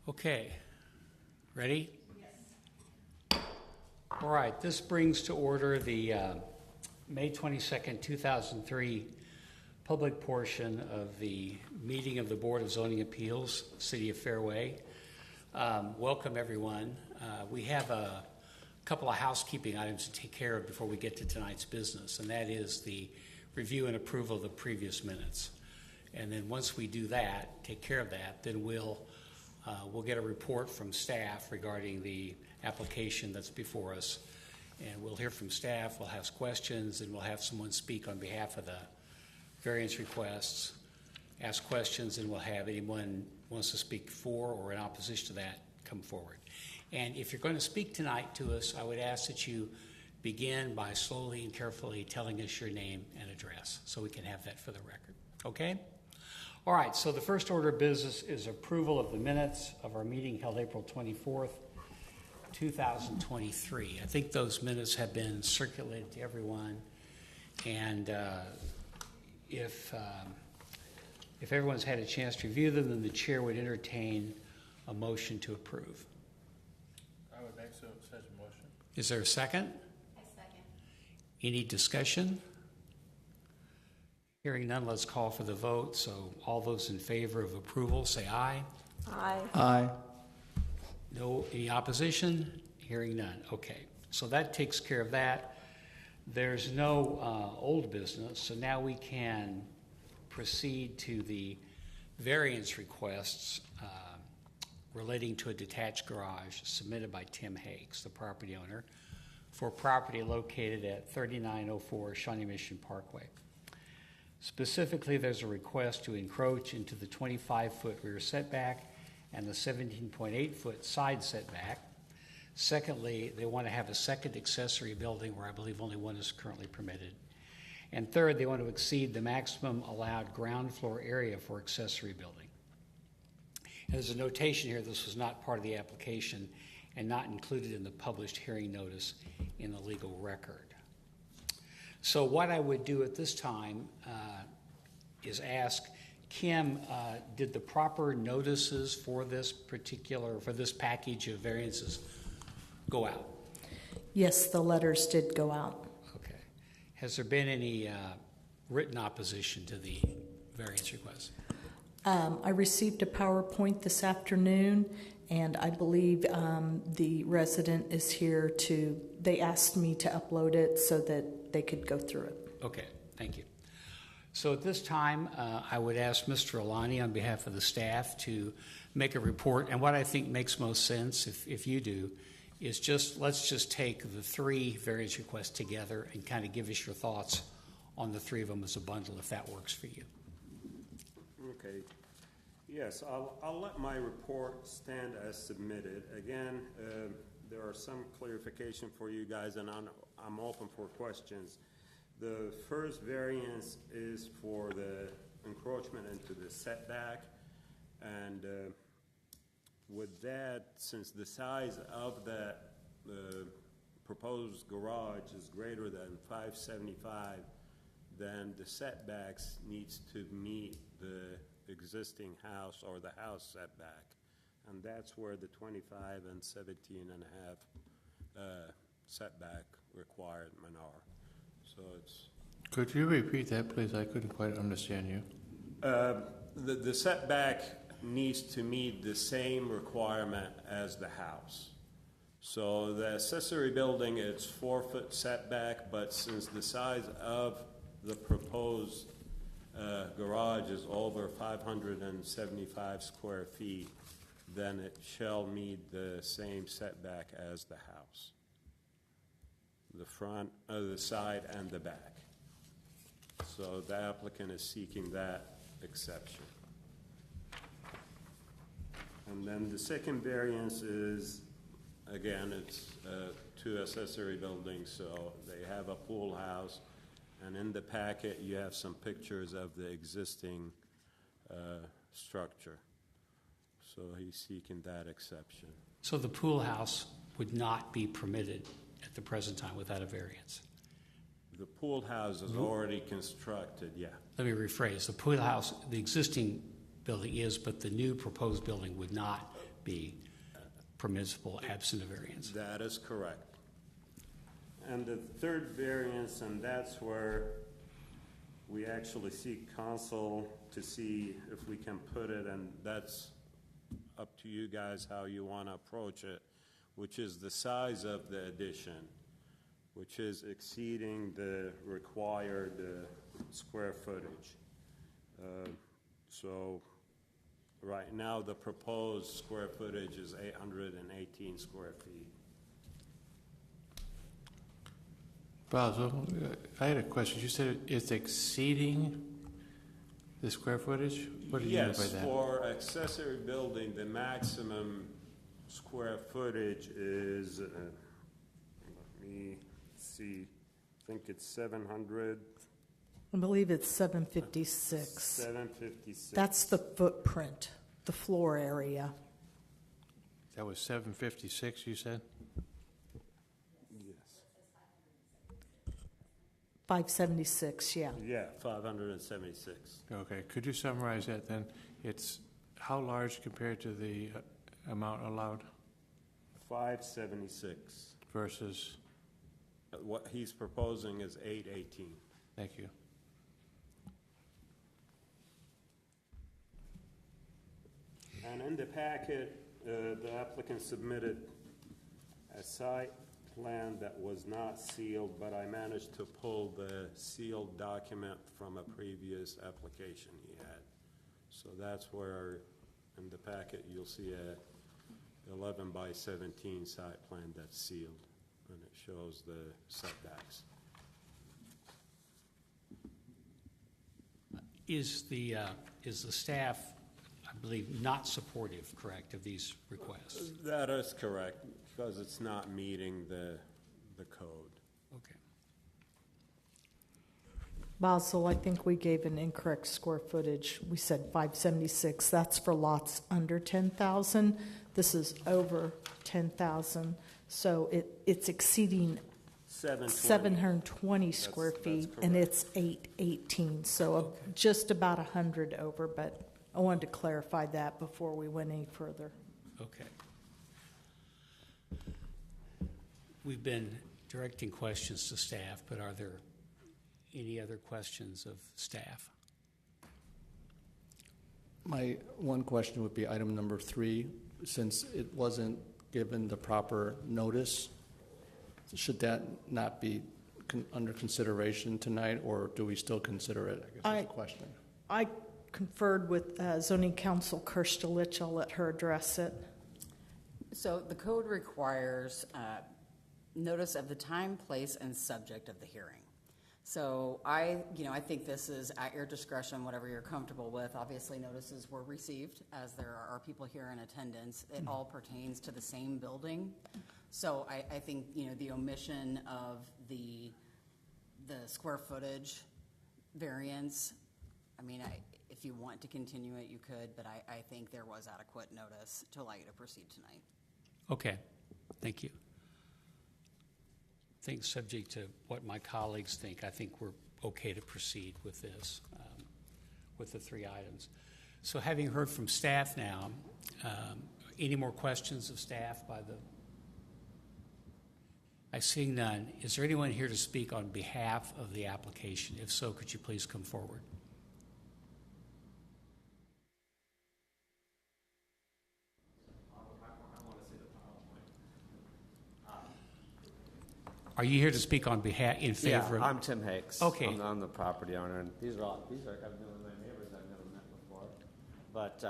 Okay, ready? Yes. All right, this brings to order the May 22nd, 2003 public portion of the meeting of the Board of Zoning Appeals, City of Fairway. Welcome, everyone. We have a couple of housekeeping items to take care of before we get to tonight's business, and that is the review and approval of the previous minutes. And then once we do that, take care of that, then we'll get a report from staff regarding the application that's before us. And we'll hear from staff, we'll ask questions, and we'll have someone speak on behalf of the variance requests, ask questions, and we'll have anyone who wants to speak for or in opposition to that come forward. And if you're going to speak tonight to us, I would ask that you begin by slowly and carefully telling us your name and address so we can have that for the record. Okay? All right, so the first order of business is approval of the minutes of our meeting held April 24th, 2023. I think those minutes have been circulated to everyone, and if everyone's had a chance to review them, then the chair would entertain a motion to approve. I would make such a motion. Is there a second? I second. Any discussion? Hearing none, let's call for the vote. So all those in favor of approval, say aye. Aye. Aye. No, any opposition? Hearing none. Okay, so that takes care of that. There's no old business, so now we can proceed to the variance requests relating to a detached garage submitted by Tim Hakes, the property owner, for property located at 3904 Shawnee Mission Parkway. Specifically, there's a request to encroach into the 25-foot rear setback and the 17.8-foot side setback. Secondly, they want to have a second accessory building where I believe only one is currently permitted. And third, they want to exceed the maximum allowed ground floor area for accessory building. And there's a notation here, this was not part of the application and not included in the published hearing notice in the legal record. So what I would do at this time is ask Kim, did the proper notices for this package of variances go out? Yes, the letters did go out. Okay. Has there been any written opposition to the variance request? I received a PowerPoint this afternoon, and I believe the resident is here they asked me to upload it so that they could go through it. Okay, thank you. So at this time, I would ask Mr. Alani on behalf of the staff to make a report. And what I think makes most sense, if you do, is let's just take the three variance requests together and kind of give us your thoughts on the three of them as a bundle, if that works for you. Okay. Yes, I'll let my report stand as submitted. Again, there are some clarification for you guys, and I'm open for questions. The first variance is for the encroachment into the setback, and with that, since the size of that proposed garage is greater than 575, then the setbacks needs to meet the existing house or the house setback, and that's where the 25 and 17 and a half setback requirement are. So it's. Could you repeat that, please? I couldn't quite understand you. The setback needs to meet the same requirement as the house. So the accessory building, it's 4-foot setback, but since the size of the proposed garage is over 575 square feet, then it shall meet the same setback as the house. The front, the side, and the back. So the applicant is seeking that exception. And then the second variance is, again, it's two accessory buildings, so they have a pool house, and in the packet you have some pictures of the existing structure. So he's seeking that exception. So the pool house would not be permitted at the present time without a variance? The pool house is already constructed, yeah. Let me rephrase. The pool house, the existing building is, but the new proposed building would not be permissible absent a variance. That is correct. And the third variance, and that's where we actually seek counsel to see if we can put it, and that's up to you guys how you want to approach it, which is the size of the addition, which is exceeding the required square footage. So right now, the proposed square footage is 818 square feet. Basil, I had a question. You said it's exceeding the square footage? What do you mean by Yes, that? for accessory building, the maximum square footage is, let me see, I think it's 700, I believe it's 756. 756. That's the footprint, the floor area. That was 756, you said? Yes. 576, yeah. Yeah, 576. Okay, could you summarize that then? It's how large compared to the amount allowed 576. versus, What he's proposing is 818. thank you. And in the packet, the applicant submitted a site plan that was not sealed, but I managed to pull the sealed document from a previous application he had. So that's where, in the packet, you'll see a 11 by 17 site plan that's sealed, and it shows the setbacks. Is the staff, I believe, not supportive, correct, of these requests? That is correct, because it's not meeting the code. Okay. Basil, I think we gave an incorrect square footage. We said 576. That's for lots under 10,000. This is over 10,000. So it's exceeding 720 square That's feet, correct. and it's 818. So just about 100 over, but I wanted to clarify that before we went any further. Okay. We've been directing questions to staff, but are there any other questions of staff? My one question would be item number 3. Since it wasn't given the proper notice, should that not be under consideration tonight, or do we still consider it? I guess that's the question. I conferred with zoning counsel Kirstelich. I'll let her address it. So the code requires notice of the time, place, and subject of the hearing. So I think this is at your discretion, whatever you're comfortable with. Obviously, notices were received, as there are people here in attendance. It all pertains to the same building. So I think, the omission of the square footage variance, if you want to continue it, you could, but I think there was adequate notice to allow you to proceed tonight. Okay, thank you. I think subject to what my colleagues think, I think we're okay to proceed with this, with the 3 items. So having heard from staff now, any more questions of staff by the... I see none. Is there anyone here to speak on behalf of the application? If so, could you please come forward? Are you here to speak on behalf, in favor of? Yeah, I'm Tim Hakes. Okay. I'm the property owner, and these are I've been with my neighbors I've never met before. But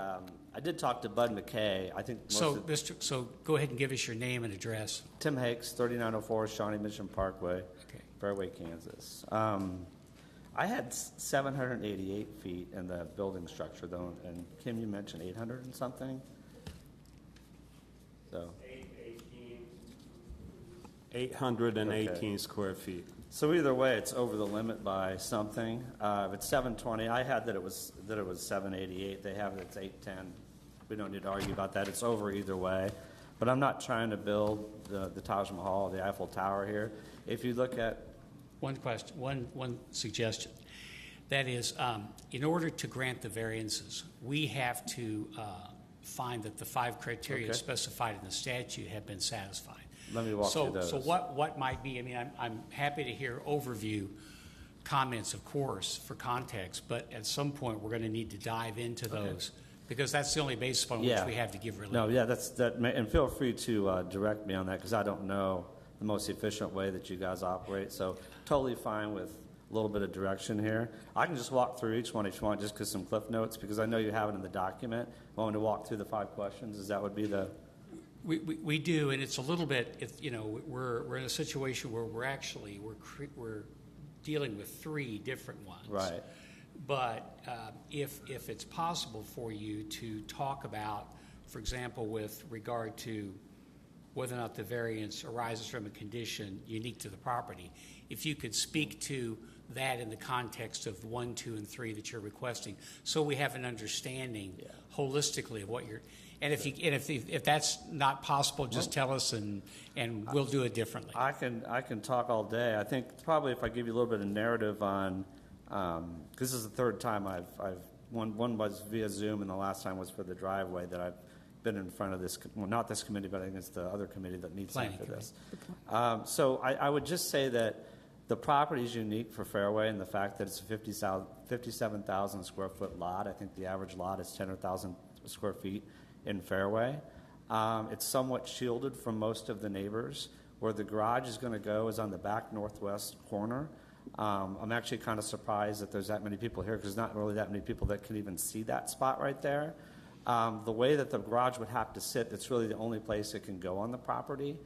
I did talk to Bud McKay. I think So go ahead and give us your name and address. Tim Hakes, 3904 Shawnee Mission Parkway, Okay. Fairway, Kansas. I had 788 feet in the building structure, though, and Kim, you mentioned 800 and something. So 818 Okay. square feet. So either way, it's over the limit by something. If it's 720, I had that it was 788. They have it, it's 810. We don't need to argue about that. It's over either way. But I'm not trying to build the Taj Mahal, the Eiffel Tower here. If you look at One question, one suggestion. That is, in order to grant the variances, we have to find that the 5 criteria Okay. specified in the statute have been satisfied. Let me walk through those. So what might be, I mean, I'm happy to hear overview comments, of course, for context, but at some point, we're going to need to dive into those, because that's the only basis upon which Yeah. we have to give relief. No, yeah, and feel free to direct me on that, because I don't know the most efficient way that you guys operate, so totally fine with a little bit of direction here. I can just walk through each one if you want, just because some cliff notes, because I know you have it in the document. Want to walk through the 5 questions? Is that would be the... We do, and it's a little bit, we're in a situation where we're dealing with 3 different ones. Right. But if it's possible for you to talk about, for example, with regard to whether or not the variance arises from a condition unique to the property, if you could speak to that in the context of 1, 2, and 3 that you're requesting, so we have an understanding holistically of what you're. And if that's not possible, just tell us, and we'll do it differently. I can talk all day. I think probably if I give you a little bit of narrative on, this is the 3rd time I've one was via Zoom, and the last time was for the driveway that I've been in front of this, well, not this committee, but I think it's the other committee that needs Planning after this. So I would just say that the property is unique for Fairway, and the fact that it's a 57,000 square foot lot. I think the average lot is 10,000 square feet in Fairway. It's somewhat shielded from most of the neighbors. Where the garage is going to go is on the back northwest corner. I'm actually kind of surprised that there's that many people here, because there's not really that many people that can even see that spot right there. The way that the garage would have to sit, it's really the only place it can go on the property.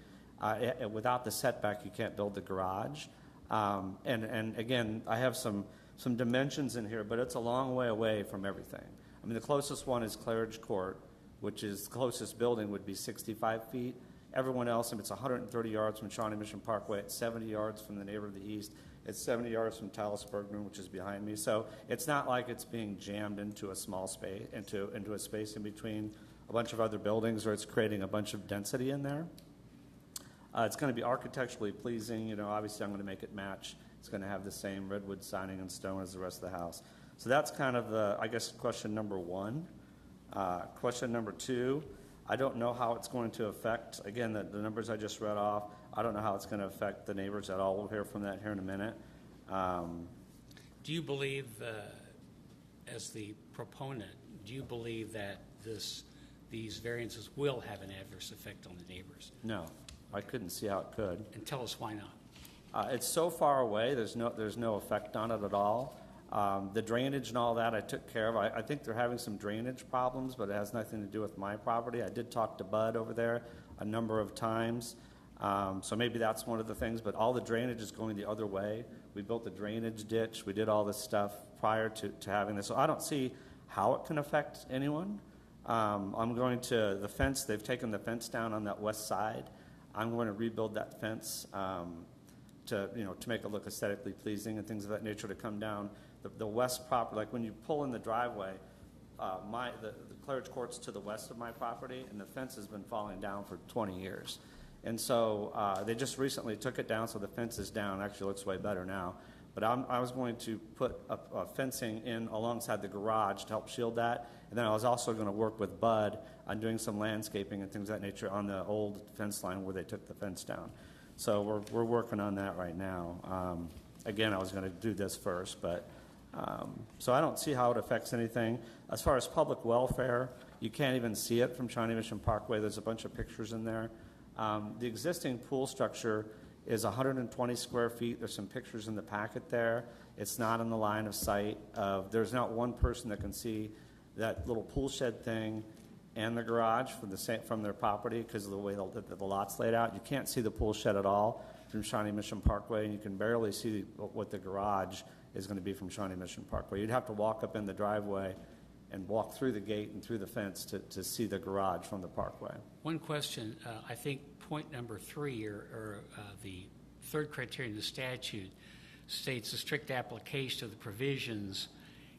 Without the setback, you can't build the garage. And again, I have some dimensions in here, but it's a long way away from everything. I mean, the closest one is Claridge Court, which is the closest building would be 65 feet. Everyone else, if it's 130 yards from Shawnee Mission Parkway, it's 70 yards from the neighbor of the east. It's 70 yards from Talus Bergman, which is behind me. So it's not like it's being jammed into a small space, into a space in between a bunch of other buildings, or it's creating a bunch of density in there. It's going to be architecturally pleasing. Obviously I'm going to make it match. It's going to have the same redwood siding and stone as the rest of the house. So that's kind of question number 1. Question number 2, I don't know how it's going to affect, again, the numbers I just read off, I don't know how it's going to affect the neighbors at all. We'll hear from that here in a minute. Do you believe, as the proponent, do you believe that these variances will have an adverse effect on the neighbors? No, I couldn't see how it could. And tell us why not. It's so far away, there's no effect on it at all. The drainage and all that I took care of. I think they're having some drainage problems, but it has nothing to do with my property. I did talk to Bud over there a number of times, so maybe that's one of the things, but all the drainage is going the other way. We built the drainage ditch. We did all this stuff prior to having this, so I don't see how it can affect anyone. I'm going to the fence. They've taken the fence down on that west side. I'm going to rebuild that fence to make it look aesthetically pleasing and things of that nature, to come down the west property. Like when you pull in the driveway, the Claridge Court's to the west of my property, and the fence has been falling down for 20 years. And so they just recently took it down, so the fence is down. Actually looks way better now. But I was going to put a fencing in alongside the garage to help shield that. And then I was also going to work with Bud on doing some landscaping and things of that nature on the old fence line where they took the fence down. So we're working on that right now. Again, I was going to do this first, but so I don't see how it affects anything. As far as public welfare, you can't even see it from Shawnee Mission Parkway. There's a bunch of pictures in there. The existing pool structure is 120 square feet. There's some pictures in the packet there. It's not in the line of sight. There's not one person that can see that little pool shed thing and the garage from their property because of the way the lot's laid out. You can't see the pool shed at all from Shawnee Mission Parkway, and you can barely see what the garage is going to be from Shawnee Mission Parkway. You'd have to walk up in the driveway and walk through the gate and through the fence to see the garage from the parkway. One question, I think point number 3, or the 3rd criterion in the statute, states a strict application of the provisions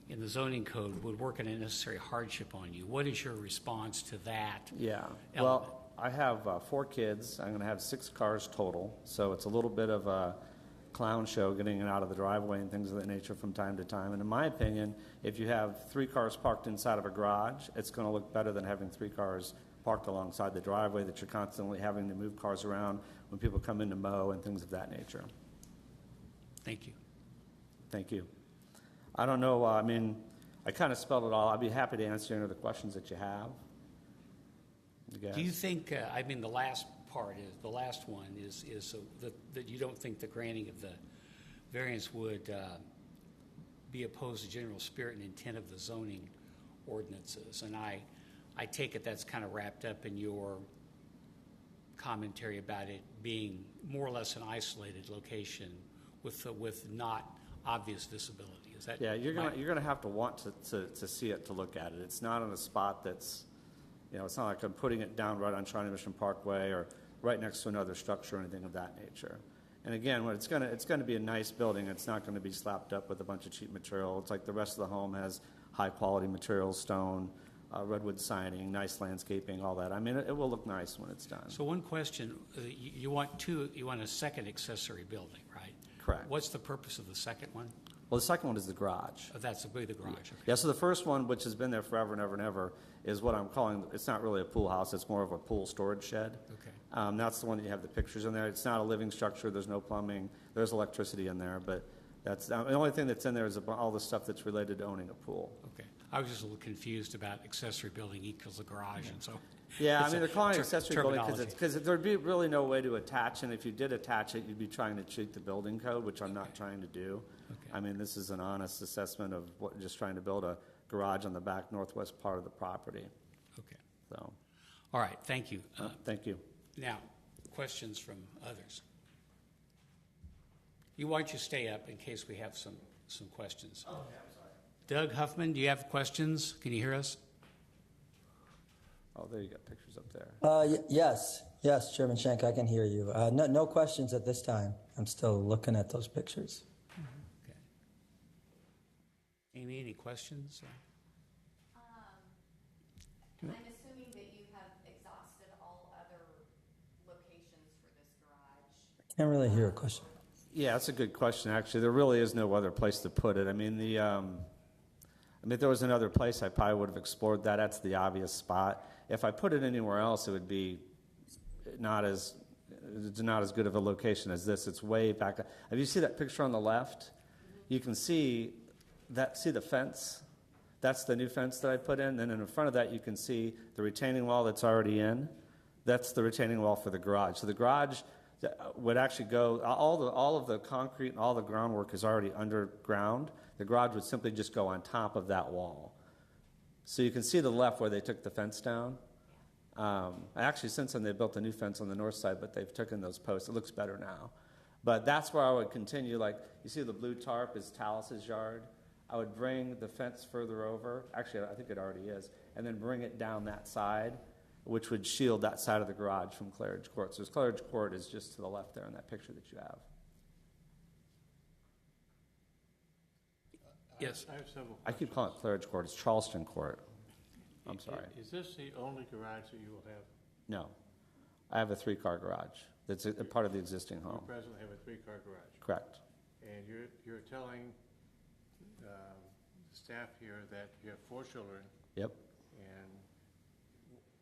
in the zoning code would work an unnecessary hardship on you. What is your response to that? Yeah, element? well, I have 4 kids. I'm going to have 6 cars total, so it's a little bit of a clown show getting it out of the driveway and things of that nature from time to time. And in my opinion, if you have 3 cars parked inside of a garage, it's going to look better than having 3 cars parked alongside the driveway that you're constantly having to move cars around when people come in to mow and things of that nature. Thank you. Thank you. I don't know, I mean, I kind of spelled it all. I'd be happy to answer any of the questions that you have. Do you think, I mean, the last one is so that you don't think the granting of the variance would be opposed to general spirit and intent of the zoning ordinances? And I take it that's kind of wrapped up in your commentary about it being more or less an isolated location with not obvious visibility. Is that? Yeah, you're gonna have to want to see it to look at it. It's not in a spot that's, it's not like I'm putting it down right on Shawnee Mission Parkway or right next to another structure or anything of that nature. And again, it's gonna be a nice building. It's not gonna be slapped up with a bunch of cheap material. It's like the rest of the home has high quality materials, stone, redwood siding, nice landscaping, all that. I mean, it will look nice when it's done. So one question, you want a second accessory building, right? Correct. What's the purpose of the second one? Well, the second one is the garage. Oh, that's the garage. Okay. Yeah, so the first one, which has been there forever and ever and ever, is what I'm calling, it's not really a pool house, it's more of a pool storage shed. Okay. That's the one that you have the pictures in there. It's not a living structure, there's no plumbing, there's electricity in there, but that's, the only thing that's in there is all the stuff that's related to owning a pool. Okay. I was just a little confused about accessory building equals a garage, and so. Yeah, I it's mean, they're calling it accessory building terminology. because there'd be really no way to attach, and if you did attach it, you'd be trying to cheat the building code, which I'm not trying to do. Okay. I mean, this is an honest assessment of just trying to build a garage on the back northwest part of the property. Okay. So, All right. Thank you. thank you. Now, questions from others. Why don't you stay up in case we have some questions? Oh, yeah, I'm sorry. Doug Huffman, do you have questions? Can you hear us? Oh, there you got pictures up there. Yes, Chairman Schenk, I can hear you. No questions at this time. I'm still looking at those pictures. Okay. Amy, any questions? I'm assuming that you have exhausted all other locations for this garage. Can't really hear a question. Yeah, that's a good question, actually. There really is no other place to put it. I mean, if there was another place, I probably would have explored that. That's the obvious spot. If I put it anywhere else, it would be not as good of a location as this. It's way back. Have you seen that picture on the left? You can see the fence. That's the new fence that I put in. And in front of that, you can see the retaining wall that's already in. That's the retaining wall for the garage. So the garage would actually go, all of the concrete and all the groundwork is already underground. The garage would simply just go on top of that wall. So you can see the left where they took the fence down. Actually, since then, they built a new fence on the north side, but they've taken those posts. It looks better now. But that's where I would continue. Like, you see the blue tarp is Talus's yard. I would bring the fence further over. Actually, I think it already is. And then bring it down that side, which would shield that side of the garage from Claridge Court. So Claridge Court is just to the left there in that picture that you have. Yes. I have several I keep calling it Claridge Court. It's Charleston Court. I'm sorry. Is this the only garage that you will have? No. I have a 3-car garage. That's a part of the existing You home. presently have a 3-car garage. Correct. And you're telling the staff here that you have 4 children, Yep. and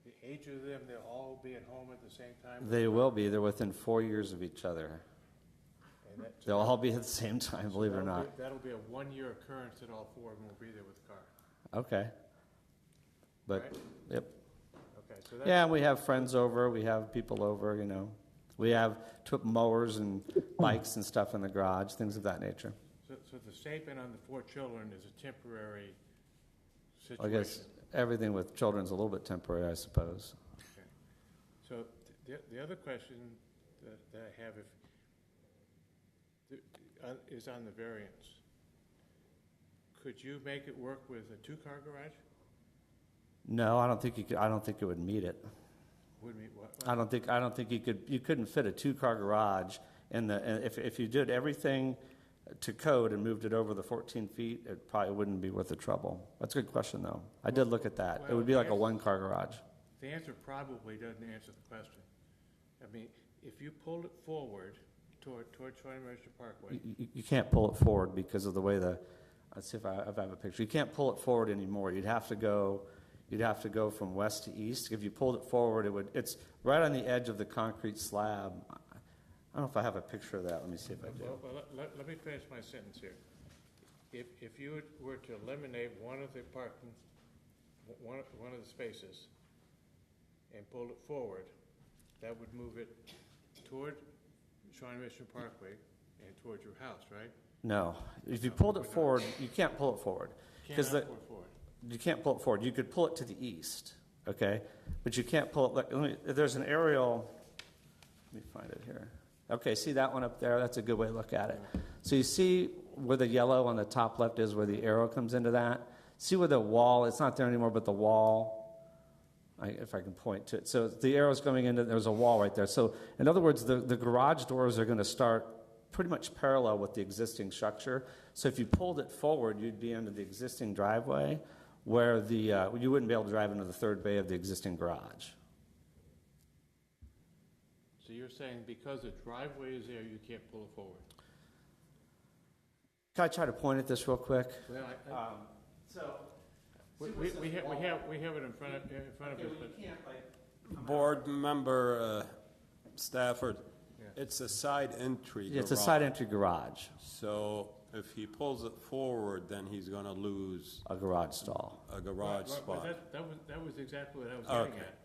the age of them, they'll all be at home at the same time? They will be. They're within 4 years of each other. And They'll all be at the same time, believe it or not. That'll be a 1-year occurrence that all 4 of them will be there with the car. Okay. But, Right. yep. Okay, so that's. Yeah, we have friends over. We have people over, We have mowers and bikes and stuff in the garage, things of that nature. So the statement on the 4 children is a temporary I situation? guess everything with children is a little bit temporary, I suppose. Okay. So the other question that I have is on the variance. Could you make it work with a 2-car garage? No, I don't think you could. I don't think it would meet it. Would meet what? I don't think you could. You couldn't fit a 2-car garage in the. If you did everything to code and moved it over the 14 feet, it probably wouldn't be worth the trouble. That's a good question, though. I did look at that. It would be like a 1-car garage. The answer probably doesn't answer the question. I mean, if you pulled it forward toward Shawnee Mission Parkway. You can't pull it forward because of the way let's see if I have a picture. You can't pull it forward anymore. You'd have to go from west to east. If you pulled it forward, it's right on the edge of the concrete slab. I don't know if I have a picture of that. Let me see if I do. Well, let me finish my sentence here. If you were to eliminate one of the parking, one of the spaces, and pull it forward, that would move it toward Shawnee Mission Parkway and towards your house, right? No. If you pulled it forward, you can't pull it forward. Cannot pull it forward. You can't pull it forward. You could pull it to the east, okay? But you can't pull it. There's an aerial. Let me find it here. Okay, see that one up there? That's a good way to look at it. So you see where the yellow on the top left is, where the arrow comes into that? See where the wall, it's not there anymore, but the wall, if I can point to it. So the arrow's going into, there's a wall right there. So in other words, the garage doors are going to start pretty much parallel with the existing structure. So if you pulled it forward, you'd be into the existing driveway where you wouldn't be able to drive into the third bay of the existing garage. So you're saying because the driveway is there, you can't pull it forward? Can I try to point at this real quick? Well, we have it in front of us, but Board member Stafford, it's a side entry garage. It's a side entry garage. So if he pulls it forward, then he's going to lose A garage stall. a garage spot. that was exactly what I was getting at.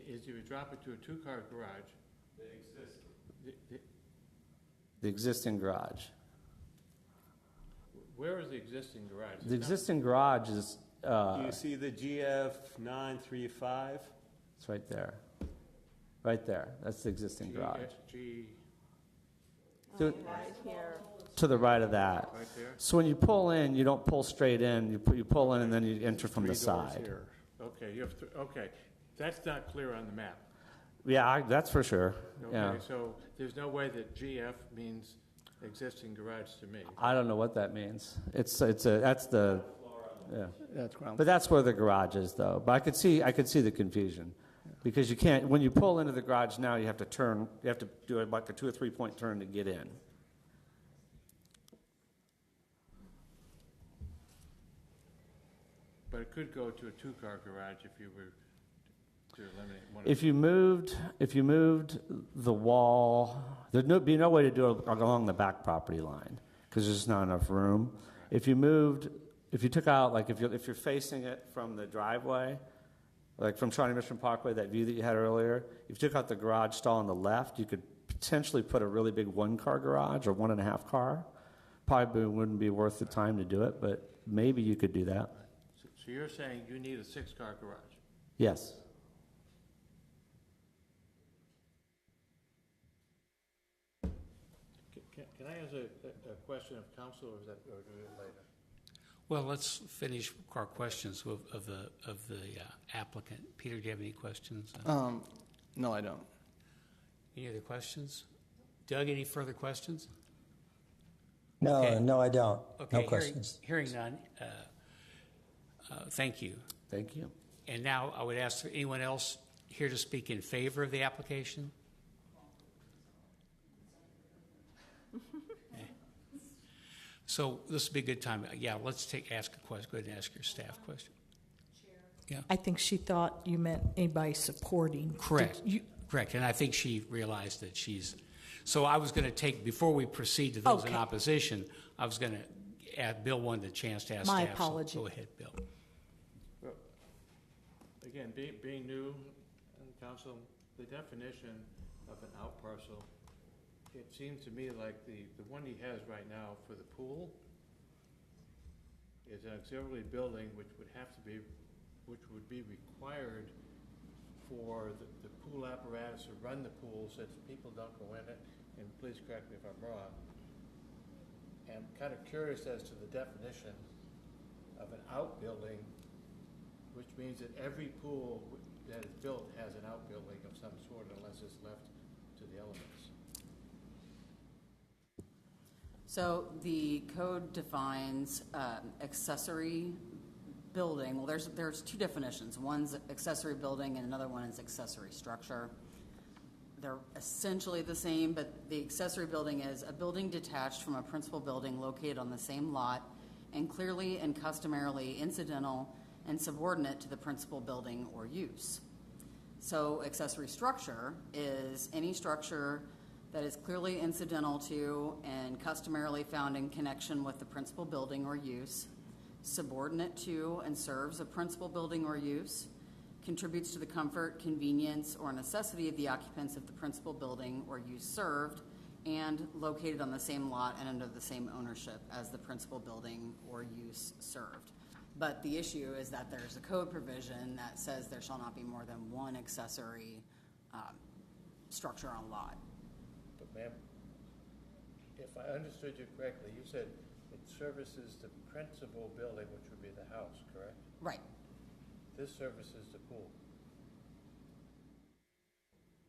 Is you would drop it to a two-car garage. The existing garage. Where is the existing garage? The existing garage is, Do you see the GF 935? it's right there. Right there. That's the existing garage. GSG, To, Right here. to the right of that. right there? So when you pull in, you don't pull straight in. You pull in and then you enter from the side. Okay, you have okay. That's not clear on the map. Yeah, that's for sure. Okay, Yeah. so there's no way that GF means existing garage to me. I don't know what that means. That's yeah. That's ground. But that's where the garage is, though. But I could see the confusion, because you can't. When you pull into the garage now, you have to turn. You have to do like a 2 or 3 point turn to get in. But it could go to a two-car garage if you were to eliminate one. If you moved the wall, there'd be no way to do it along the back property line because there's just not enough room. If you took out, like if you're facing it from the driveway, like from Shawnee Mission Parkway, that view that you had earlier, if you took out the garage stall on the left, you could potentially put a really big 1-car garage or 1.5 car. Probably wouldn't be worth the time to do it, but maybe you could do that. So you're saying you need a 6-car garage? Yes. Can I ask a question of council, or is that, or do it later? Well, let's finish our questions of the applicant. Peter, do you have any questions? No, I don't. Any other questions? Doug, any further questions? No, Okay. no, I don't. Okay, No questions. hearing none. Thank you. Thank you. And now I would ask anyone else here to speak in favor of the application? Okay. So this would be a good time. Yeah, let's ask a question. Go ahead and ask your staff question. Yeah. I think she thought you meant anybody supporting. Correct. Did you- Correct. And I think she realized that she's. So I was going to take, before we proceed to those in Okay. opposition, I was going to add, Bill wanted a chance to ask My staff. so apology. Go ahead, Bill. Well, again, being new in council, the definition of an out parcel, it seems to me like the one he has right now for the pool is an auxiliary building which would be required for the pool apparatus to run the pool so that people don't go in it, and please correct me if I'm wrong. And I'm kind of curious as to the definition of an outbuilding, which means that every pool that is built has an outbuilding of some sort unless it's left to the elements. So the code defines accessory building. Well, there's two definitions. One's accessory building and another one is accessory structure. they're essentially the same, but the accessory building is a building detached from a principal building located on the same lot and clearly and customarily incidental and subordinate to the principal building or use. So accessory structure is any structure that is clearly incidental to and customarily found in connection with the principal building or use, subordinate to and serves a principal building or use, contributes to the comfort, convenience, or necessity of the occupants of the principal building or use served, and located on the same lot and under the same ownership as the principal building or use served. But the issue is that there's a code provision that says there shall not be more than one accessory structure on a lot. But ma'am, if I understood you correctly, you said it services the principal building, which would be the house, correct? Right. This services the pool.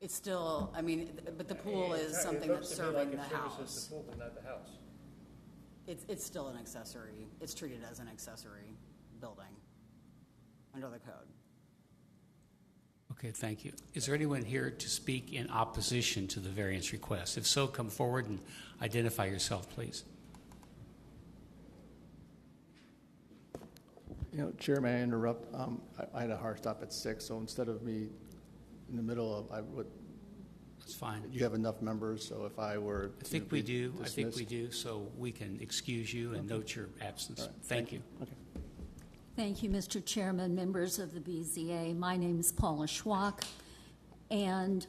It's still, I mean, but the pool is something that's serving the It looks to me like it services house. the pool, but not the house. It's still an accessory. It's treated as an accessory building under the code. Okay, thank you. Is there anyone here to speak in opposition to the variance request? If so, come forward and identify yourself, please. Chair, may I interrupt? I had a hard stop at 6, so instead of me in the middle of, That's fine. you have enough members, so if I were I to think be we do. I think we dismissed- do, so we can excuse you and note your absence. All right, Thank you. Okay. Thank you, Mr. Chairman, members of the BZA. My name is Paula Schwach, and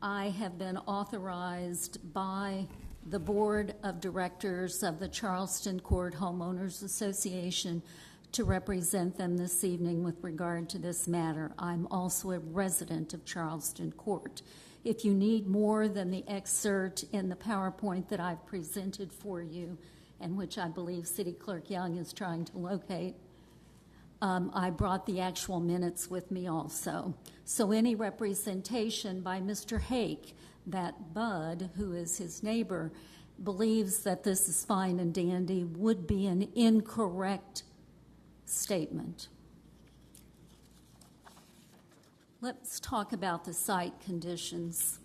I have been authorized by the Board of Directors of the Charleston Court Homeowners Association to represent them this evening with regard to this matter. I'm also a resident of Charleston Court. If you need more than the excerpt in the PowerPoint that I've presented for you, and which I believe City Clerk Young is trying to locate, I brought the actual minutes with me also. So any representation by Mr. Hake that Bud, who is his neighbor, believes that this is fine and dandy would be an incorrect statement. Let's talk about the site conditions.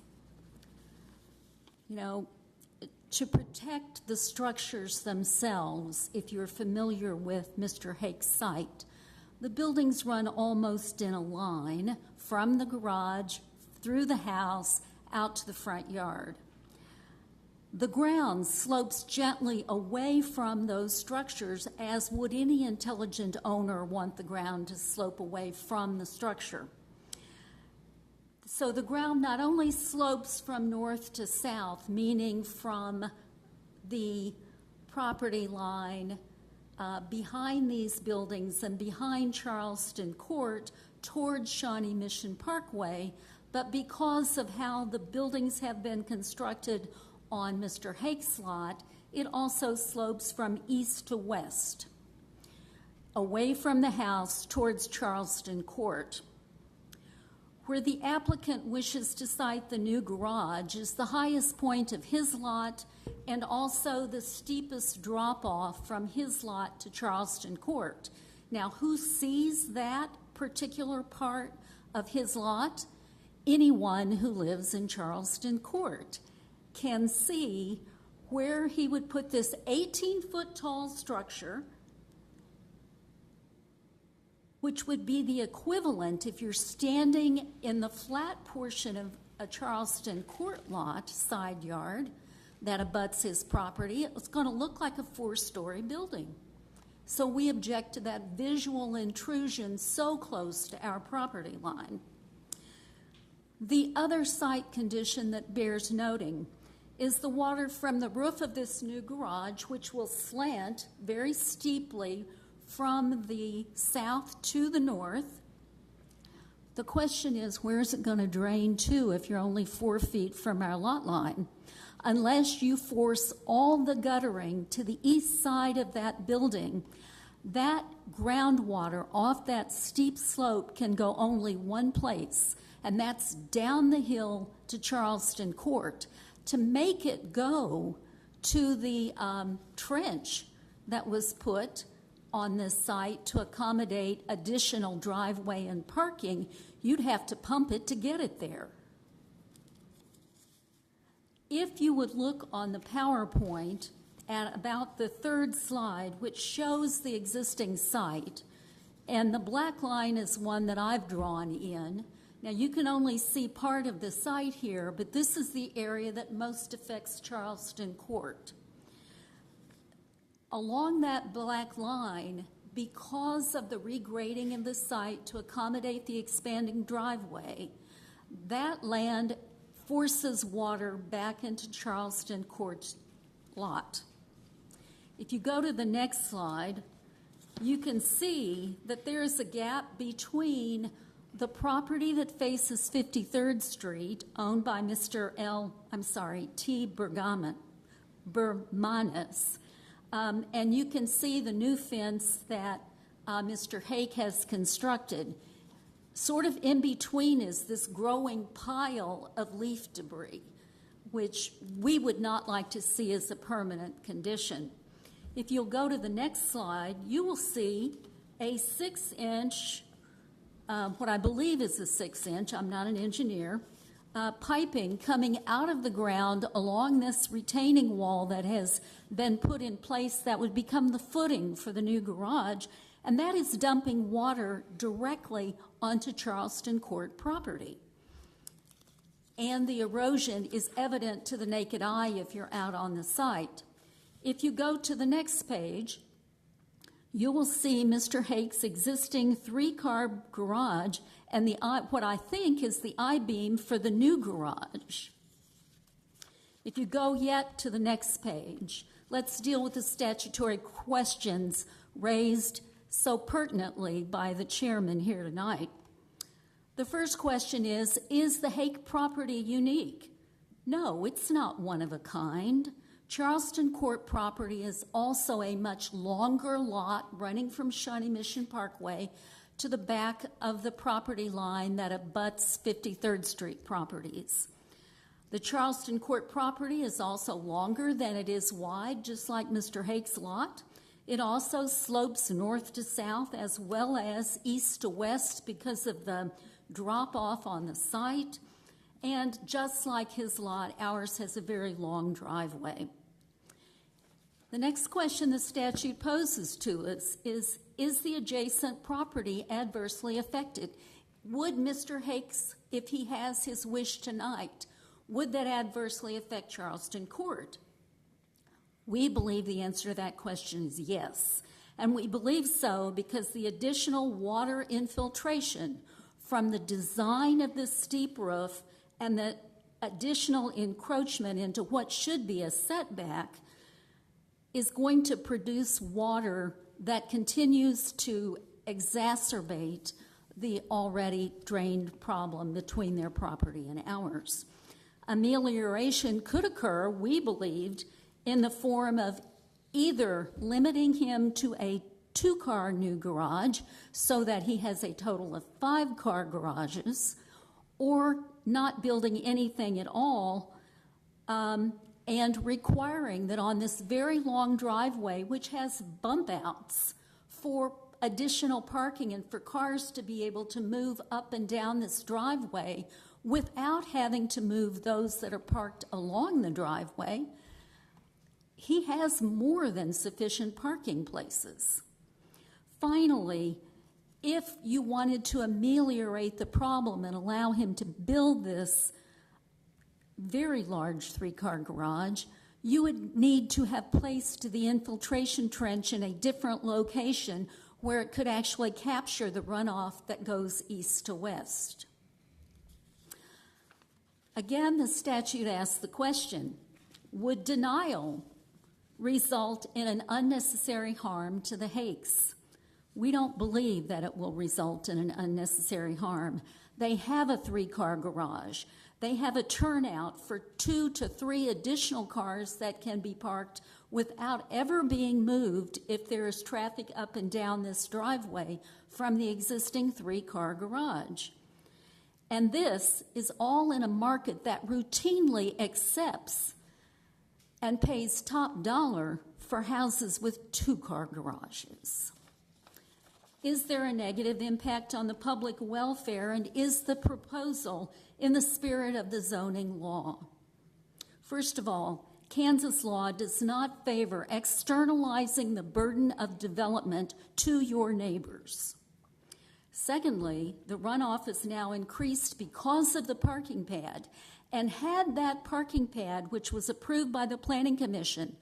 To protect the structures themselves, if you're familiar with Mr. Hake's site, the buildings run almost in a line from the garage, through the house, out to the front yard. The ground slopes gently away from those structures, as would any intelligent owner want the ground to slope away from the structure. So the ground not only slopes from north to south, meaning from the property line behind these buildings and behind Charleston Court towards Shawnee Mission Parkway, but because of how the buildings have been constructed on Mr. Hake's lot, it also slopes from east to west, away from the house towards Charleston Court. Where the applicant wishes to site the new garage is the highest point of his lot and also the steepest drop-off from his lot to Charleston Court. Now, who sees that particular part of his lot? Anyone who lives in Charleston Court can see where he would put this 18-foot tall structure, which would be the equivalent if you're standing in the flat portion of a Charleston Court lot, side yard, that abuts his property. It's going to look like a 4-story building. So we object to that visual intrusion so close to our property line. The other site condition that bears noting is the water from the roof of this new garage, which will slant very steeply from the south to the north. The question is, where is it going to drain to if you're only 4 feet from our lot line? Unless you force all the guttering to the east side of that building, that groundwater off that steep slope can go only one place, and that's down the hill to Charleston Court. To make it go to the trench that was put on this site to accommodate additional driveway and parking, you'd have to pump it to get it there. If you would look on the PowerPoint at about the third slide, which shows the existing site, and the black line is one that I've drawn in. Now, you can only see part of the site here, but this is the area that most affects Charleston Court. Along that black line, because of the regrading of the site to accommodate the expanding driveway, that land forces water back into Charleston Court lot. If you go to the next slide, you can see that there's a gap between the property that faces 53rd Street, owned by Mr. T. Bermanis, and you can see the new fence that Mr. Hake has constructed. Sort of in between is this growing pile of leaf debris, which we would not like to see as a permanent condition. If you'll go to the next slide, you will see a 6-inch, what I believe is a 6-inch, I'm not an engineer, piping coming out of the ground along this retaining wall that has been put in place that would become the footing for the new garage, and that is dumping water directly onto Charleston Court property. And the erosion is evident to the naked eye if you're out on the site. If you go to the next page, you will see Mr. Hake's existing 3-car garage and what I think is the I-beam for the new garage. If you go yet to the next page, let's deal with the statutory questions raised so pertinently by the chairman here tonight. The first question is the Hake property unique? No, it's not one of a kind. Charleston Court property is also a much longer lot running from Shawnee Mission Parkway to the back of the property line that abuts 53rd Street properties. The Charleston Court property is also longer than it is wide, just like Mr. Hake's lot. It also slopes north to south as well as east to west because of the drop-off on the site. And just like his lot, ours has a very long driveway. The next question the statute poses to us is the adjacent property adversely affected? Would Mr. Hakes, if he has his wish tonight, would that adversely affect Charleston Court? We believe the answer to that question is yes. And we believe so because the additional water infiltration from the design of this steep roof and the additional encroachment into what should be a setback is going to produce water that continues to exacerbate the already drained problem between their property and ours. Amelioration could occur, we believed, in the form of either limiting him to a 2-car new garage so that he has a total of 5-car garages, or not building anything at all, and requiring that on this very long driveway, which has bump outs for additional parking and for cars to be able to move up and down this driveway without having to move those that are parked along the driveway, he has more than sufficient parking places. Finally, if you wanted to ameliorate the problem and allow him to build this very large 3-car garage, you would need to have placed the infiltration trench in a different location where it could actually capture the runoff that goes east to west. Again, the statute asks the question, would denial result in an unnecessary harm to the Hakes? We don't believe that it will result in an unnecessary harm. They have a 3-car garage. They have a turnout for 2 to 3 additional cars that can be parked without ever being moved if there is traffic up and down this driveway from the existing 3-car garage. And this is all in a market that routinely accepts and pays top dollar for houses with 2-car garages. Is there a negative impact on the public welfare, and is the proposal in the spirit of the zoning law? First of all, Kansas law does not favor externalizing the burden of development to your neighbors. Secondly, the runoff is now increased because of the parking pad. And had that parking pad, which was approved by the Planning Commission,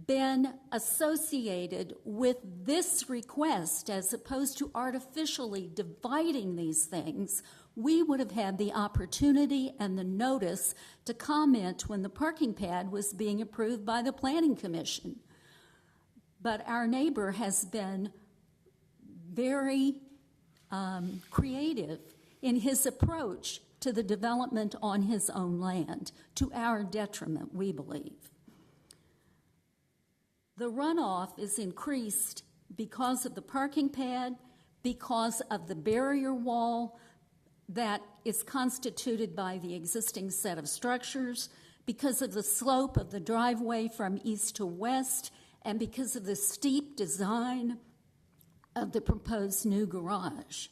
been associated with this request as opposed to artificially dividing these things, we would have had the opportunity and the notice to comment when the parking pad was being approved by the Planning Commission. But our neighbor has been very creative in his approach to the development on his own land, to our detriment, we believe. The runoff is increased because of the parking pad, because of the barrier wall that is constituted by the existing set of structures, because of the slope of the driveway from east to west, and because of the steep design of the proposed new garage.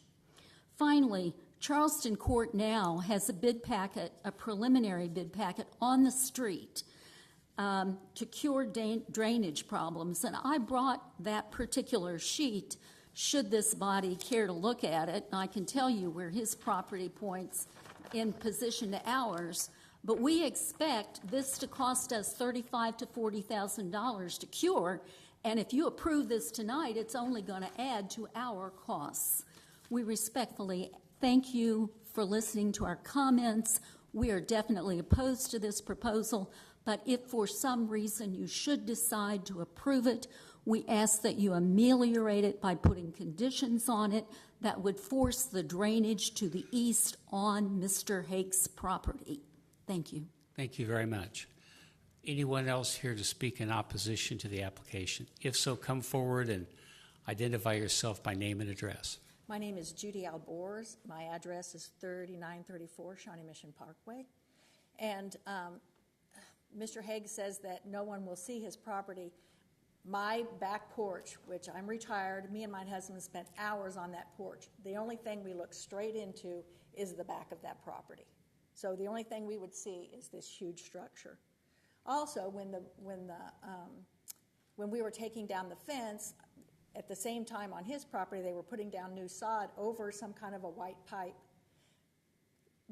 Finally, Charleston Court now has a bid packet, a preliminary bid packet on the street to cure drainage problems. And I brought that particular sheet, should this body care to look at it. And I can tell you where his property points in position to ours. But we expect this to cost us $35,000 to $40,000 to cure. And if you approve this tonight, it's only going to add to our costs. We respectfully thank you for listening to our comments. We are definitely opposed to this proposal, but if for some reason you should decide to approve it, we ask that you ameliorate it by putting conditions on it that would force the drainage to the east on Mr. Hake's property. Thank you. Thank you very much. Anyone else here to speak in opposition to the application? If so, come forward and identify yourself by name and address. My name is Judy Albors. My address is 3934 Shawnee Mission Parkway. And Mr. Hague says that no one will see his property. My back porch, which I'm retired, me and my husband spent hours on that porch. The only thing we look straight into is the back of that property. So the only thing we would see is this huge structure. Also, when we were taking down the fence, at the same time on his property, they were putting down new sod over some kind of a white pipe.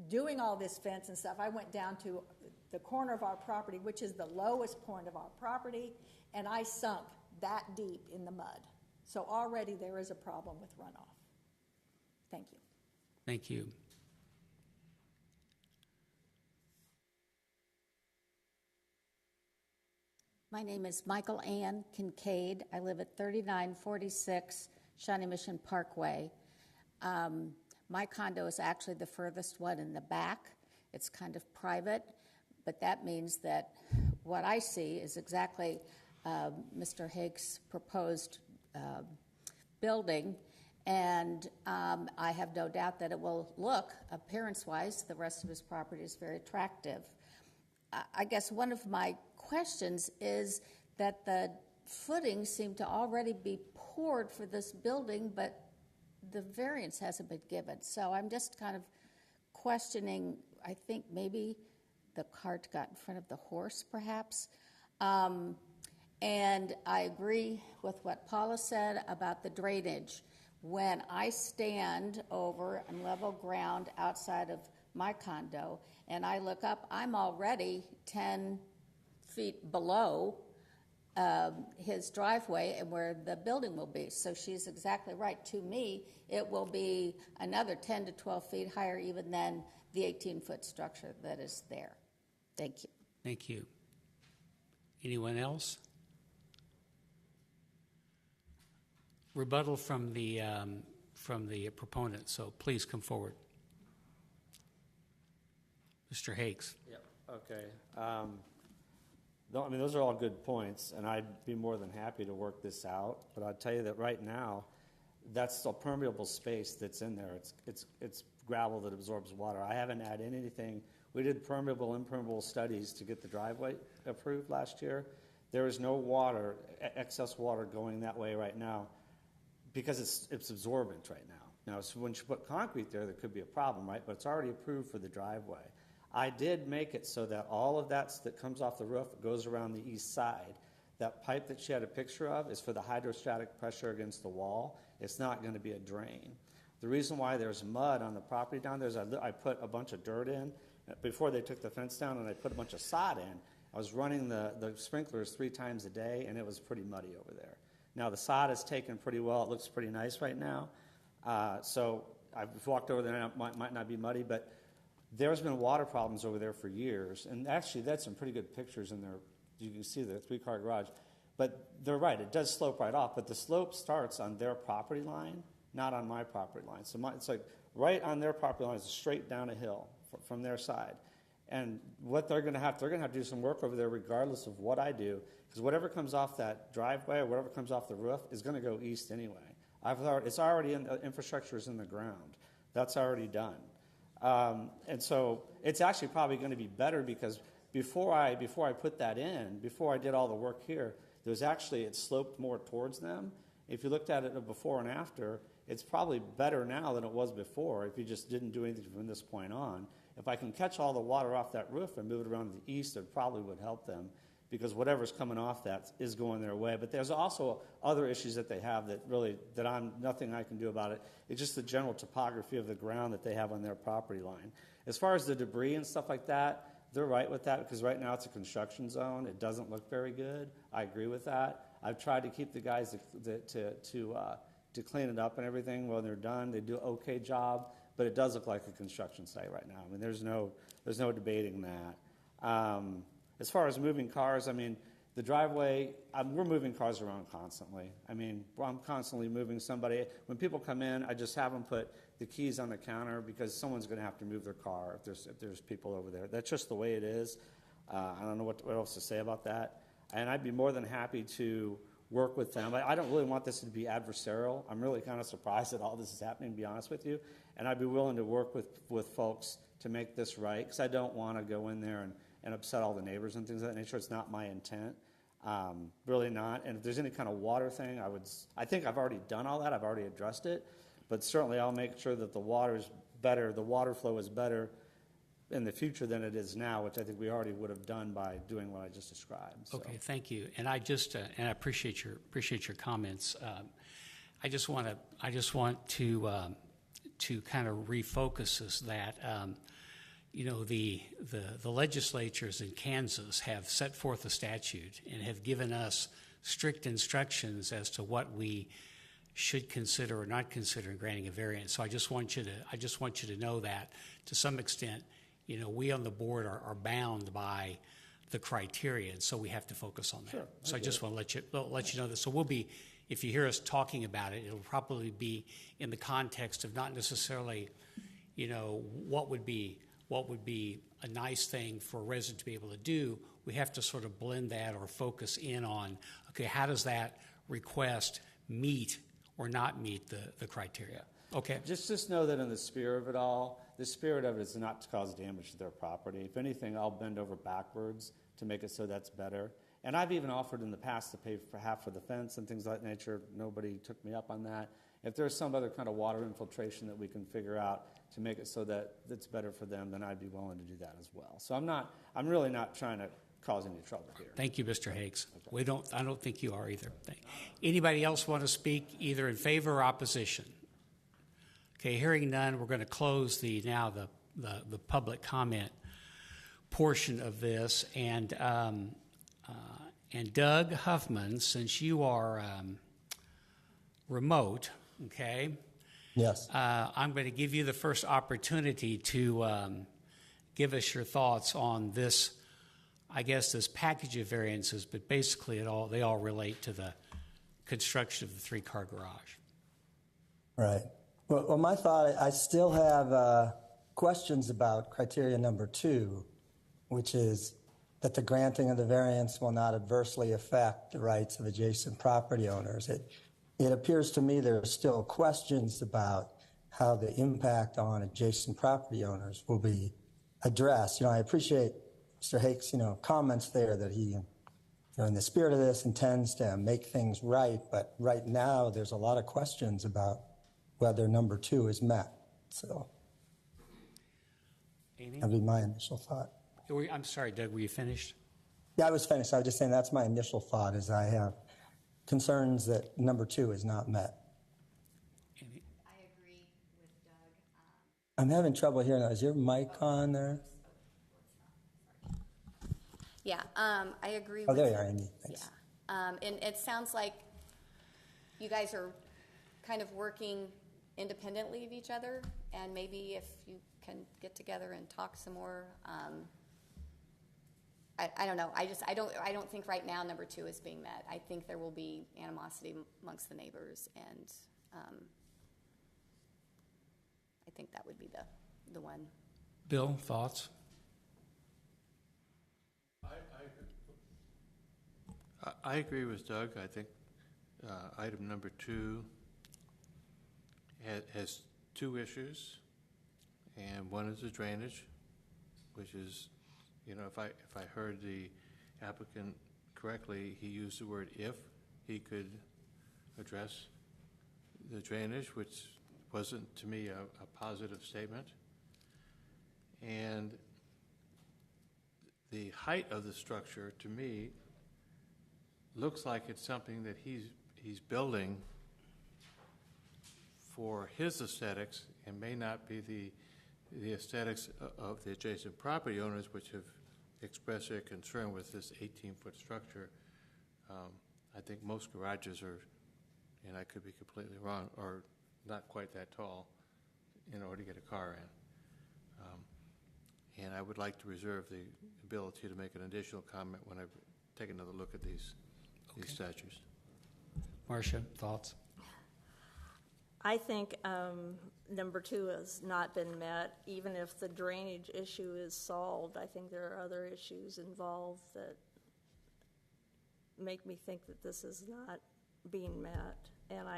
Doing all this fence and stuff, I went down to the corner of our property, which is the lowest point of our property, and I sunk that deep in the mud. So already there is a problem with runoff. Thank you. Thank you. My name is Michael Ann Kincaid. I live at 3946 Shawnee Mission Parkway. My condo is actually the furthest one in the back. It's kind of private, but that means that what I see is exactly Mr. Hake's proposed building, and I have no doubt that it will look, appearance-wise, the rest of his property is very attractive. I guess one of my questions is that the footings seem to already be poured for this building, but the variance hasn't been given. So I'm just kind of questioning, I think maybe the cart got in front of the horse, perhaps. And I agree with what Paula said about the drainage. When I stand over on level ground outside of my condo and I look up, I'm already 10 feet below his driveway and where the building will be. So she's exactly right. To me, it will be another 10 to 12 feet higher even than the 18-foot structure that is there. Thank you. Thank you. Anyone else? Rebuttal from the proponent, so please come forward. Mr. Hakes. Yep. Okay. Those are all good points, and I'd be more than happy to work this out. But I'll tell you that right now, that's still permeable space that's in there. It's gravel that absorbs water. I haven't added anything. We did permeable, impermeable studies to get the driveway approved last year. There is no water, excess water going that way right now, because it's absorbent right now. Now, so when you put concrete there, there could be a problem, right? But it's already approved for the driveway. I did make it so that all of that comes off the roof goes around the east side. That pipe that she had a picture of is for the hydrostatic pressure against the wall. It's not going to be a drain. The reason why there's mud on the property down there is I put a bunch of dirt in before they took the fence down, and I put a bunch of sod in. I was running the sprinklers 3 times a day, and it was pretty muddy over there. Now the sod is taken pretty well. It looks pretty nice right now. So I've walked over there, and it might not be muddy, but there's been water problems over there for years. And actually, that's some pretty good pictures in there. You can see the 3-car garage. But they're right, it does slope right off, but the slope starts on their property line, not on my property line. So it's like right on their property line is straight down a hill from their side. And what they're going to have to do some work over there regardless of what I do, because whatever comes off that driveway or whatever comes off the roof is going to go east anyway. It's already in the infrastructure is in the ground. That's already done. And so it's actually probably going to be better because before I put that in, before I did all the work here, it sloped more towards them. If you looked at it before and after, it's probably better now than it was before if you just didn't do anything from this point on. If I can catch all the water off that roof and move it around to the east, it probably would help them because whatever's coming off that is going their way. But there's also other issues that they have nothing I can do about it. It's just the general topography of the ground that they have on their property line. As far as the debris and stuff like that, they're right with that because right now it's a construction zone. It doesn't look very good. I agree with that. I've tried to keep the guys to clean it up and everything. When they're done, they do an okay job, but it does look like a construction site right now. I mean, there's no debating that. As far as moving cars, I mean, the driveway, we're moving cars around constantly. I mean, I'm constantly moving somebody. When people come in, I just have them put the keys on the counter because someone's going to have to move their car if there's people over there. That's just the way it is. I don't know what else to say about that. And I'd be more than happy to work with them. I don't really want this to be adversarial. I'm really kind of surprised that all this is happening, to be honest with you. And I'd be willing to work with folks to make this right because I don't want to go in there and upset all the neighbors and things of that nature. It's not my intent. Really not. And if there's any kind of water thing, I think I've already done all that. I've already addressed it. But certainly I'll make sure that the water is better, the water flow is better in the future than it is now, which I think we already would have done by doing what I just described. So. Okay, thank you. And I appreciate your comments. I just want to kind of refocus us that the legislatures in Kansas have set forth a statute and have given us strict instructions as to what we should consider or not consider in granting a variance. So I just want you to know that to some extent, we on the board are bound by the criteria, and so we have to focus on that. Sure, so I just want to let you know that. So we'll be, if you hear us talking about it, it'll probably be in the context of not necessarily, what would be a nice thing for a resident to be able to do. We have to sort of blend that or focus in on, okay, how does that request meet or not meet the criteria? Okay. Just know that in the spirit of it all, the spirit of it is not to cause damage to their property. If anything, I'll bend over backwards to make it so that's better. And I've even offered in the past to pay for half of the fence and things of that nature. Nobody took me up on that. If there's some other kind of water infiltration that we can figure out to make it so that it's better for them, then I'd be willing to do that as well. So I'm really not trying to cause any trouble here. Thank you, Mr. Hakes. Okay. I don't think you are either. Anybody else want to speak either in favor or opposition? Okay, hearing none, we're going to close the public comment portion of this. And Doug Huffman, since you are remote, okay? Yes. I'm going to give you the first opportunity to give us your thoughts on this, I guess, this package of variances, but basically they all relate to the construction of the 3-car garage. Right. Well, my thought, I still have questions about criteria number 2, which is that the granting of the variance will not adversely affect the rights of adjacent property owners. It appears to me there are still questions about how the impact on adjacent property owners will be addressed. I appreciate Mr. Hakes' comments there that he, in the spirit of this, intends to make things right. But right now, there's a lot of questions about whether number 2 is met. So, Amy? That'd be my initial thought. I'm sorry, Doug, were you finished? Yeah, I was finished. I was just saying that's my initial thought, is I have concerns that number 2 is not met. Amy? I agree with Doug. I'm having trouble hearing that. Is your mic on there? Yeah, I agree Oh, with. there you are, Amy. Thanks. Yeah, and it sounds like you guys are kind of working independently of each other, and maybe if you can get together and talk some more. I don't know. I don't think right now number 2 is being met. I think there will be animosity amongst the neighbors, and I think that would be the one. Bill, thoughts? I agree with Doug. I think item number 2 has 2 issues, and one is the drainage, which is, if I heard the applicant correctly, he used the word if he could address the drainage, which wasn't to me a positive statement. And the height of the structure, to me, looks like it's something that he's building for his aesthetics, and may not be the aesthetics of the adjacent property owners, which have expressed their concern with this 18-foot structure. I think most garages are, and I could be completely wrong, are not quite that tall in order to get a car in. And I would like to reserve the ability to make an additional comment when I take another look at these statutes. Marcia, thoughts? I think number 2 has not been met. Even if the drainage issue is solved, I think there are other issues involved that make me think that this is not being met. And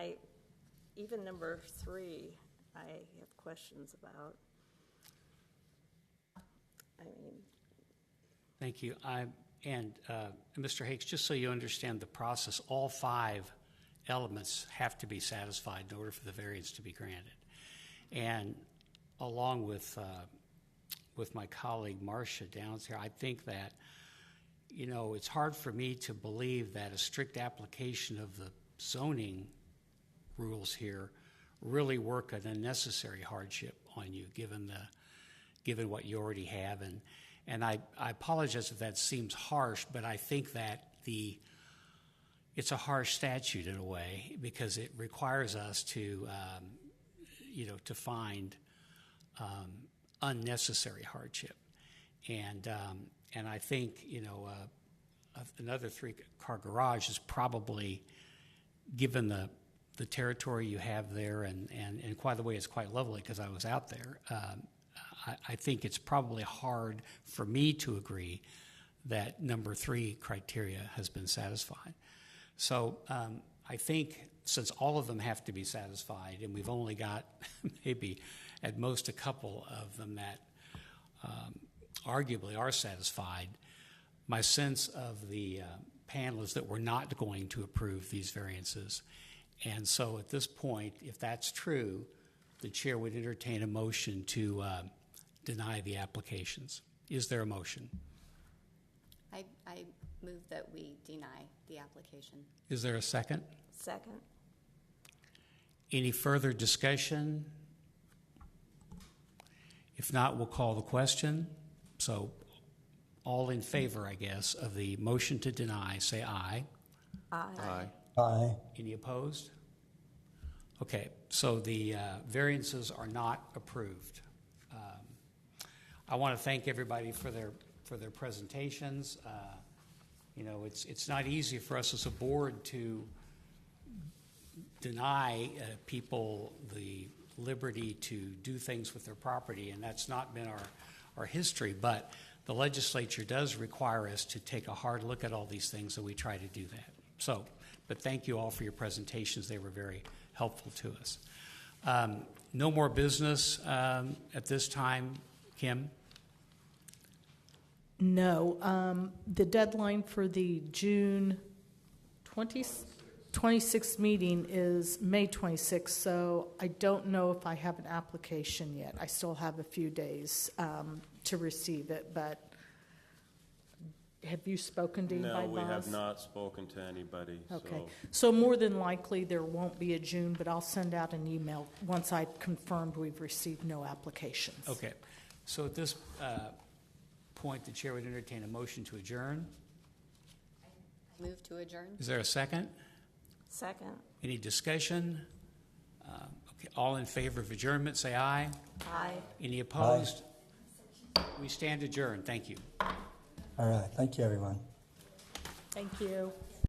even number 3, I have questions about. Thank you. And Mr. Hakes, just so you understand the process, all 5 elements have to be satisfied in order for the variance to be granted. And along with my colleague Marcia Downs here, I think that, it's hard for me to believe that a strict application of the zoning rules here really work an unnecessary hardship on you, given what you already have. And I apologize if that seems harsh, but I think that it's a harsh statute in a way, because it requires us to to find unnecessary hardship. And I think another 3-car garage is probably, given the territory you have there, and by the way, it's quite lovely because I was out there. I think it's probably hard for me to agree that number 3 criteria has been satisfied. So I think since all of them have to be satisfied, and we've only got maybe at most a couple of them that arguably are satisfied, my sense of the panel is that we're not going to approve these variances. And so at this point, if that's true, the chair would entertain a motion to deny the applications. Is there a motion? I move that we deny the application. Is there a second? Second. Any further discussion? If not, we'll call the question. So all in favor, I guess, of the motion to deny, say aye. Aye. Aye. Any opposed? Okay, so the variances are not approved. I want to thank everybody for their presentations. It's not easy for us as a board to deny people the liberty to do things with their property, and that's not been our history, but the legislature does require us to take a hard look at all these things, and we try to do that. So, but thank you all for your presentations. They were very helpful to us. No more business at this time. Kim? No. The deadline for the June 26th meeting is May 26th, so I don't know if I have an application yet. I still have a few days to receive it, but have you spoken to anybody, No, we have Boz? not spoken to anybody, Okay, so more than likely, there won't be a June, but I'll send out an email once I've confirmed we've received no applications. Okay, so at this point, the chair would entertain a motion to adjourn. Move to adjourn? Is there a second? Second. Any discussion? Okay, all in favor of adjournment, say aye. Aye. Any opposed? We stand adjourned. Thank you. All right. Thank you, everyone. Thank you.